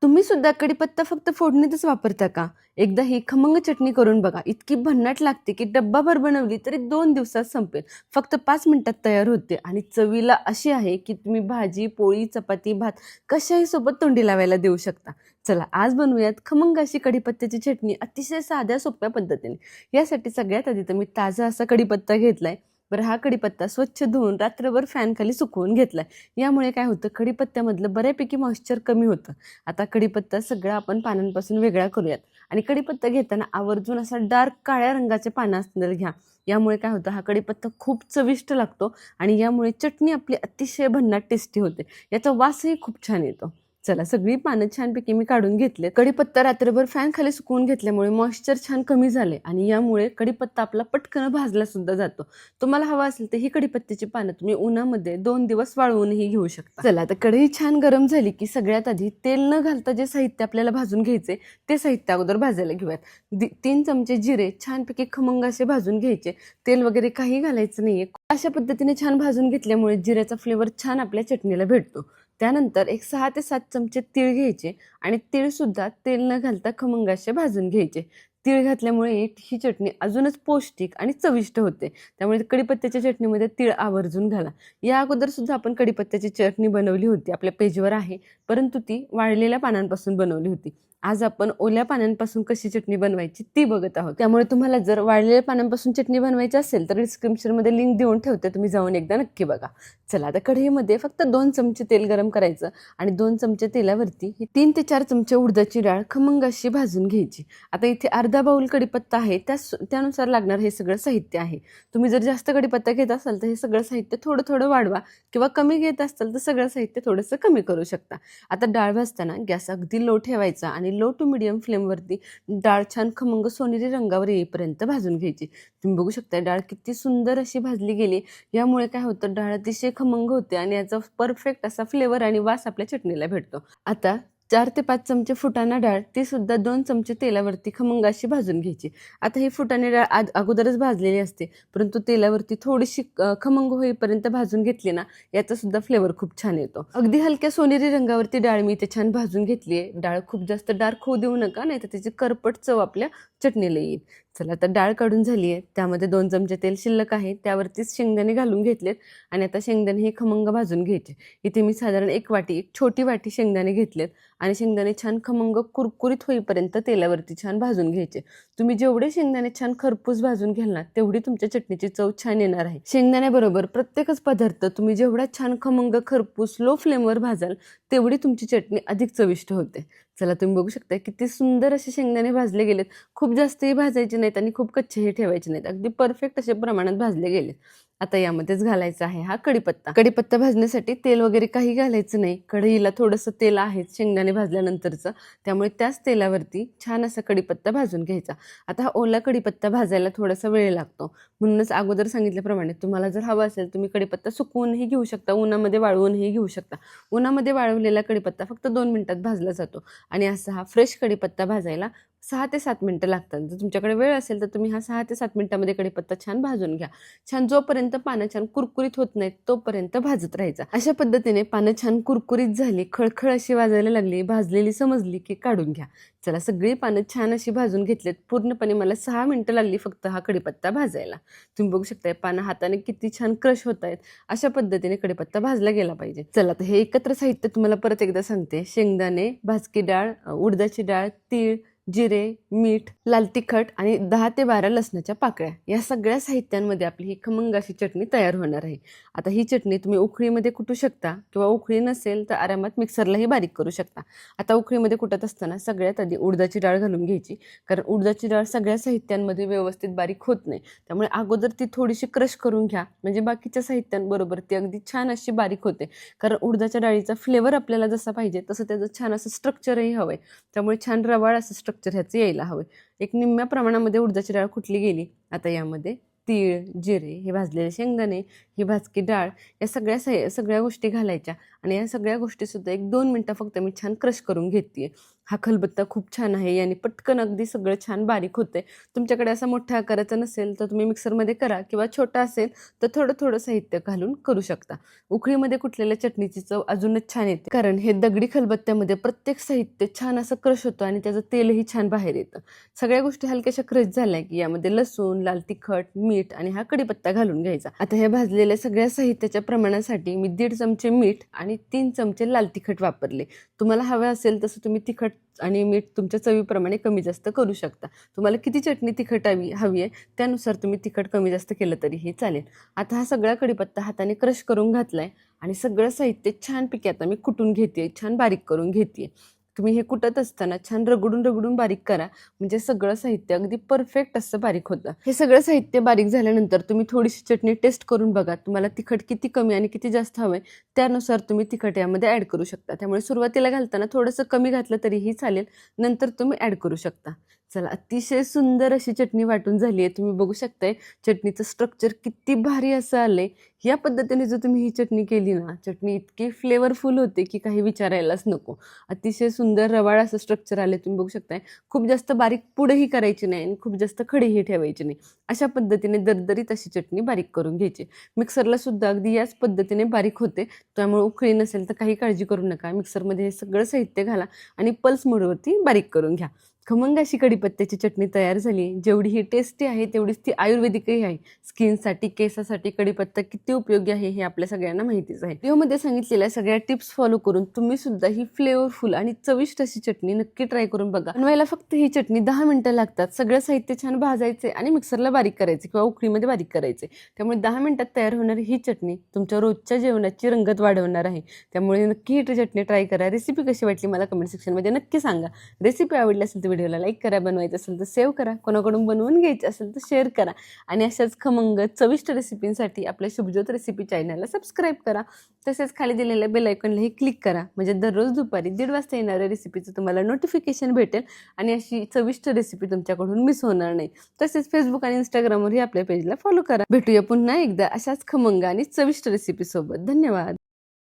तुम्ही सुद्धा कढीपत्ता फक्त फोडणीतच वापरता का? एकदा ही खमंग चटणी करून बघा. इतकी भन्नाट लागते की डब्बाभर बनवली तरी 2 दिवसात संपेल. फक्त 5 मिनिटात तयार होते आणि चवीला अशी आहे की तुम्ही भाजी, पोळी, चपाती, भात कशाही सोबत तोंडी लावायला देऊ शकता. चला आज बनवूयात खमंग अशी कढीपत्त्याची चटणी अतिशय साध्या सोप्या पद्धतीने. यासाठी सगळ्यात आधी तर मी ताजा असा कढीपत्ता घेतलाय. बरं हा कढीपत्ता स्वच्छ धुवून रात्रभर फॅनखाली सुकवून घेतलाय. यामुळे काय होतं कढीपत्त्यामधलं बऱ्यापैकी मॉइश्चर कमी होतं. आता कढीपत्ता सगळा आपण पानांपासून वेगळा करूयात आणि कढीपत्ता घेताना आवर्जून असा डार्क काळ्या रंगाचे पानं असलेलं घ्या. यामुळे काय होतं हा कढीपत्ता खूप चविष्ट लागतो आणि यामुळे चटणी आपली अतिशय भन्नाट टेस्टी होते. याचा वासही खूप छान येतो. चला सगळी पानं छानपैकी मी काढून घेतले. कढीपत्ता रात्रभर फॅन खाली सुकवून घेतल्यामुळे मॉइश्चर छान कमी झाले आणि यामुळे कढीपत्ता आपला पटकन भाजला सुद्धा जातो. तुम्हाला हवा असेल तर ही कढीपत्त्याची पानं तुम्ही उन्हामध्ये 2 दिवस वाळवूनही घेऊ शकता. चला आता कढई छान गरम झाली की सगळ्यात आधी तेल न घालता जे साहित्य आपल्याला भाजून घ्यायचे ते साहित्य अगोदर भाजायला घेऊयात. 3 चमचे जिरे छानपैकी खमंग असे भाजून घ्यायचे. तेल वगैरे काही घालायचं नाहीये. अशा पद्धतीने छान भाजून घेतल्यामुळे जिऱ्याचा फ्लेवर छान आपल्या चटणीला भेटतो. त्यानंतर एक 6 ते 7 चमचे तीळ घ्यायचे आणि तीळ सुद्धा तेल न घालता खमंग असे भाजून घ्यायचे. तीळ घातल्यामुळे ही चटणी अजूनच पौष्टिक आणि चविष्ट होते. त्यामुळे कढीपत्त्याच्या चटणीमध्ये तीळ आवर्जून घाला. या अगोदर सुद्धा आपण कढीपत्त्याची चटणी बनवली होती, आपल्या पेजवर आहे, परंतु ती वाळलेल्या पानांपासून बनवली होती. आज आपण ओल्या पानांपासून कशी चटणी बनवायची ती बघत आहोत. त्यामुळे तुम्हाला जर वाळलेल्या पानांपासून चटणी बनवायची असेल तर डिस्क्रिप्शनमध्ये लिंक देऊन ठेवते, तुम्ही जाऊन एकदा नक्की बघा. चला आता कढईमध्ये फक्त 2 चमचे तेल गरम करायचं आणि 2 चमचे तेलावरती 3 ते 4 चमचे उडदाची डाळ खमंग अशी भाजून घ्यायची. आता इथे अर्धा बाउल कढीपत्ता आहे, त्यानुसार लागणार हे सगळं साहित्य आहे. तुम्ही जर जास्त कढीपत्ता घेत असाल तर हे सगळं साहित्य थोडं थोडं वाढवा किंवा कमी घेत असाल तर सगळं साहित्य थोडंसं कमी करू शकता. आता डाळ भाजताना गॅस अगदी लो ठेवायचा आणि लो टू मिडियम फ्लेमवरती डाळ छान खमंग सोनेरी रंगावर येईपर्यंत भाजून घ्यायची. तुम्ही बघू शकता डाळ किती सुंदर अशी भाजली गेली. यामुळे काय होतं डाळ अतिशय खमंग होते आणि याचा परफेक्ट असा फ्लेवर आणि वास आपल्या चटणीला भेटतो. आता 4 ते 5 चमचे फुटाणा डाळ ती सुद्धा 2 चमचे तेलावरती खमंग अशी भाजून घ्यायची. आता ही फुटाणे डाळ अगोदरच भाजलेली असते, परंतु तेलावरती थोडीशी खमंग होईपर्यंत भाजून घेतली ना याचा सुद्धा फ्लेवर खूप छान येतो. अगदी हलक्या सोनेरी रंगावरती डाळ मी इथे छान भाजून घेतली आहे. डाळ खूप जास्त डार्क होऊ देऊ नका, नाही तर त्याची करपट चव आपल्या चटणीला येईल. चला आता डाळ काढून झाली आहे. त्यामध्ये 2 चमचे तेल शिल्लक आहे, त्यावरतीच शेंगदाणे घालून घेतलेत आणि आता शेंगदाणे हे खमंग भाजून घ्यायचे. इथे मी साधारण एक छोटी वाटी शेंगदाणे घेतलेत आणि शेंगदाणे छान खमंग कुरकुरीत होईपर्यंत तेलावरती छान भाजून घ्यायचे. तुम्ही जेवढे शेंगदाणे छान खरपूस भाजून घ्याल ना तेवढी तुमच्या चटणीची चव छान येणार आहे. शेंगदाण्याबरोबर प्रत्येकच पदार्थ तुम्ही जेवढा छान खमंग खरपूस लो फ्लेमवर भाजाल तेवढी तुमची चटणी अधिक चविष्ट होते. चला तुम्ही बघू शकता किती सुंदर असे शेंगदाणे भाजले गेलेत. खूप जास्तही भाजायचे नाहीत आणि खूप कच्चेही ठेवायचे नाहीत. अगदी परफेक्ट असे प्रमाणात भाजले गेलेत. आता यामध्येच घालायचा आहे हा कढीपत्ता. कढीपत्ता भाजण्यासाठी तेल वगैरे काही घालायचं नाही. कढईला थोडंसं तेल आहे शेंगदाणे भाजल्यानंतरचं, त्यामुळे त्याच तेलावरती छान असा कढीपत्ता भाजून घ्यायचा. आता हा ओला कढीपत्ता भाजायला थोडासा वेळ लागतो, म्हणूनच अगोदर सांगितल्याप्रमाणे तुम्हाला जर हवा असेल तुम्ही कढीपत्ता सुकवूनही घेऊ शकता, उन्हामध्ये वाळवूनही घेऊ शकता. उन्हामध्ये वाळवलेला कढीपत्ता फक्त 2 मिनिटात भाजला जातो आणि असा हा फ्रेश कढीपत्ता भाजायला 6 ते 7 मिनिटं लागतात. जर तुमच्याकडे वेळ असेल तर तुम्ही हा 6 ते 7 मिनिटांमध्ये कढीपत्ता छान भाजून घ्या. छान जोपर्यंत पानं छान कुरकुरीत होत नाहीत तोपर्यंत भाजत राहायचा. अशा पद्धतीने पानं छान कुरकुरीत झाली, खळखळ अशी वाजायला लागली, भाजलेली समजली की काढून घ्या. चला सगळी पानं छान अशी भाजून घेतलेत. पूर्णपणे मला 6 मिनिटं लागली फक्त हा कढीपत्ता भाजायला. तुम्ही बघू शकता पानं हाताने किती छान क्रश होत आहेत. अशा पद्धतीने कढीपत्ता भाजला गेला पाहिजे. चला तर हे एकत्र साहित्य तुम्हाला परत एकदा सांगते. शेंगदाणे, भाजकी डाळ, उडदाची डाळ, तीळ, जिरे, मीठ, लाल तिखट आणि 10 ते 12 लसणाच्या पाकळ्या, या सगळ्या साहित्यांमध्ये आपली ही खमंग अशी चटणी तयार होणार आहे. आता ही चटणी तुम्ही उखळीमध्ये कुटू शकता किंवा उखळी नसेल तर आरामात मिक्सरलाही बारीक करू शकता. आता उखळीमध्ये कुटत असताना सगळ्यात आधी उडदाची डाळ घालून घ्यायची, कारण उडदाची डाळ सगळ्या साहित्यांमध्ये व्यवस्थित बारीक होत नाही. त्यामुळे अगोदर ती थोडीशी क्रश करून घ्या, म्हणजे बाकीच्या साहित्यांबरोबर ती अगदी छान अशी बारीक होते. कारण उडदाच्या डाळीचा फ्लेवर आपल्याला जसा पाहिजे तसं त्याचं छान असं स्ट्रक्चरही हवं आहे. त्यामुळे छान रवाळ असं स्ट्रक्चर ह्याचं यायला हवं. एक निम्म्या प्रमाणामध्ये उडदाची डाळ कुटली गेली. आता यामध्ये तीळ, जिरे, हे भाजलेले शेंगदाणे, ही भाजकी डाळ, या सगळ्या गोष्टी घालायच्या आणि या सगळ्या गोष्टीसुद्धा 1-2 मिनटं फक्त मी छान क्रश करून घेते आहे. हा खलबत्ता खूप छान आहे. याने पटकन अगदी सगळं छान बारीक होते. तुमच्याकडे असा मोठ्या आकाराचा नसेल तर तुम्ही मिक्सरमध्ये करा किंवा छोटा असेल तर थोडं साहित्य घालून करू शकता. उकळीमध्ये कुटलेल्या चटणीची चव अजूनच छान येते, कारण हे दगडी खलबत्त्यामध्ये प्रत्येक साहित्य छान असं क्रश होतं आणि त्याचं तेलही छान बाहेर येतं. सगळ्या गोष्टी हलक्याशा क्रश झाल्या की यामध्ये लसूण, लाल तिखट, मीठ आणि हा कढीपत्ता घालून घ्यायचा. आता ह्या भाजलेल्या सगळ्या साहित्याच्या प्रमाणासाठी मी 1.5 चमचे मीठ आणि 3 चमचे लाल तिखट वापरले. तुम्हाला हवं असेल तसं तुम्ही तिखट आणि मीठ तुमच्या चवीप्रमाणे कमी जास्त करू शकता. तुम्हाला किती चटणी तिखट हवी आहे त्यानुसार तुम्ही तिखट कमी जास्त केलं तरीही चालेल. आता हा सगळा कढीपत्ता हाताने क्रश करून घातलाय आणि सगळं साहित्य छानपैकी आता मी कुटून घेते, छान बारीक करून घेते. तुम्ही हे कुटत असताना छान रगडून बारीक करा, म्हणजे सगळं साहित्य अगदी परफेक्ट असं बारीक होतं. हे सगळं साहित्य बारीक झाल्यानंतर तुम्ही थोडीशी चटणी टेस्ट करून बघा. तुम्हाला तिखट किती कमी आणि किती जास्त हवंय त्यानुसार तुम्ही तिखट यामध्ये ॲड करू शकता. त्यामुळे सुरुवातीला घालताना थोडंसं कमी घातलं तरीही चालेल, नंतर तुम्ही ॲड करू शकता. चला, अतिशय सुंदर अशी चटणी वाटून झाली आहे. तुम्ही बघू शकताय चटणीचं स्ट्रक्चर किती भारी असं आलंय. या पद्धतीने जर तुम्ही ही चटणी केली ना, चटणी इतकी फ्लेवरफुल होते की काही विचारायलाच नको. अतिशय सुंदर रवाळ असं स्ट्रक्चर आले, तुम्ही बघू शकताय. खूप जास्त बारीक पुडही करायची नाही आणि खूप जास्त खडीही ठेवायची नाही. अशा पद्धतीने दरदरीत अशी चटणी बारीक करून घ्यायची. मिक्सरला सुद्धा अगदी याच पद्धतीने बारीक होते. त्यामुळे उकळी नसेल तर काही काळजी करू नका. मिक्सरमध्ये हे सगळं साहित्य घाला आणि पल्स मोडवरती बारीक करून घ्या. खमंग अशी कढीपत्त्याची चटणी तयार झाली. जेवढी ही टेस्टी आहे तेवढीच ती आयुर्वेदिकही आहे. स्किनसाठी, केसासाठी कढीपत्ता किती उपयोगी आहे हे आपल्या सगळ्यांना माहितीच आहे. व्हिडिओमध्ये सांगितलेल्या सगळ्या टिप्स फॉलो करून तुम्ही सुद्धा ही फ्लेवरफुल आणि चविष्ट अशी चटणी नक्की ट्राय करून बघा. बनवायला फक्त ही चटणी 10 मिनिटं लागतात. सगळं साहित्य छान भाजायचे आणि मिक्सरला बारीक करायचे किंवा उकळीमध्ये बारीक करायचे. त्यामुळे 10 मिनिटात तयार होणारी ही चटणी तुमच्या रोजच्या जेवणाची रंगत वाढवणार आहे. त्यामुळे नक्की ही चटणी ट्राय करा. रेसिपी कशी वाटली मला कमेंट सेक्शनमध्ये नक्की सांगा. रेसिपी आवडली असेल तर व्हिडिओला लाईक करा, बनवायचं असेल तर सेव्ह करा, कोणाकडून बनवून घ्यायचं असेल तर शेअर करा आणि अशाच खमंग चविष्ट रेसिपींसाठी आपल्या शुभज्योत रेसिपी चॅनलला सबस्क्राईब करा. तसेच खाली दिलेल्या बेल आयकॉनलाही क्लिक करा, म्हणजे दररोज दुपारी 1:30 वाजता येणाऱ्या रेसिपीचं तुम्हाला नोटिफिकेशन भेटेल आणि अशी चविष्ट रेसिपी तुमच्याकडून मिस होणार नाही. तसेच फेसबुक आणि इंस्टाग्रामवरही आपल्या पेजला फॉलो करा. भेटूया पुन्हा एकदा अशाच खमंग आणि चविष्ट रेसिपीसोबत. धन्यवाद.